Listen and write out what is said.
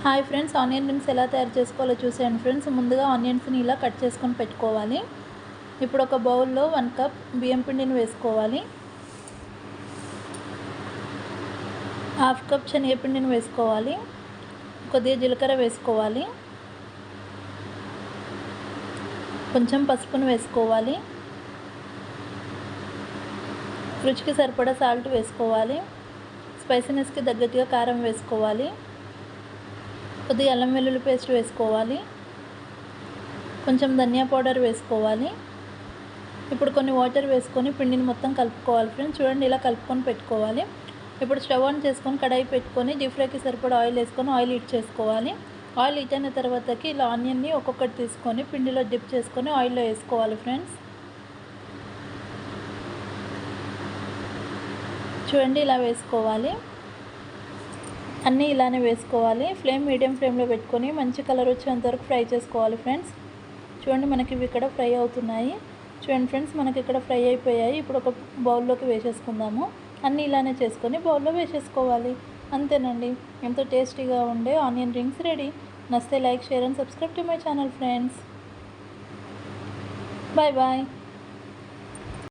Hi friends, onion rings ఎలా తయారు చేసుకోవాలో చూసేయండి ఫ్రెండ్స్. ముందుగా ఆనియన్స్ని ఇలా కట్ చేసుకొని పెట్టుకోవాలి. ఇప్పుడు ఒక బౌల్లో 1 కప్ బియ్యం పిండిని వేసుకోవాలి. 1/2 కప్ శనగపిండిని వేసుకోవాలి. కొద్దిగా జీలకర్ర వేసుకోవాలి. కొంచెం పసుపును వేసుకోవాలి. రుచికి సరిపడా సాల్ట్ వేసుకోవాలి. స్పైసీనెస్కి తగ్గట్టుగా కారం వేసుకోవాలి. కొద్దిగా అల్లం వెల్లుల్లి పేస్ట్ వేసుకోవాలి. కొంచెం ధనియా పౌడర్ వేసుకోవాలి. ఇప్పుడు కొన్ని వాటర్ వేసుకొని పిండిని మొత్తం కలుపుకోవాలి ఫ్రెండ్స్. చూడండి, ఇలా కలుపుకొని పెట్టుకోవాలి. ఇప్పుడు స్టవ్ ఆన్ చేసుకొని కడాయి పెట్టుకొని డీప్ ఫ్రైకి సరిపడా ఆయిల్ వేసుకొని ఆయిల్ హీట్ చేసుకోవాలి. ఆయిల్ హీట్ అయిన తర్వాతకి ఇలా ఆనియన్ని ఒక్కొక్కటి తీసుకొని పిండిలో డిప్ చేసుకొని ఆయిల్లో వేసుకోవాలి ఫ్రెండ్స్. చూడండి, ఇలా వేసుకోవాలి. అన్నీ ఇలానే వేసుకోవాలి. ఫ్లేమ్ మీడియం ఫ్లేమ్లో పెట్టుకొని మంచి కలర్ వచ్చేంత వరకు ఫ్రై చేసుకోవాలి ఫ్రెండ్స్. చూడండి, మనకి ఇవి ఇక్కడ ఫ్రై అవుతున్నాయి. చూడండి ఫ్రెండ్స్, మనకి ఇక్కడ ఫ్రై అయిపోయాయి. ఇప్పుడు ఒక బౌల్లోకి వేసేసుకుందాము. అన్నీ ఇలానే చేసుకొని బౌల్లో వేసేసుకోవాలి. అంతేనండి, ఎంతో టేస్టీగా ఉండే ఆనియన్ రింగ్స్ రెడీ. నచ్చితే like, share and subscribe to my channel friends. Bye bye.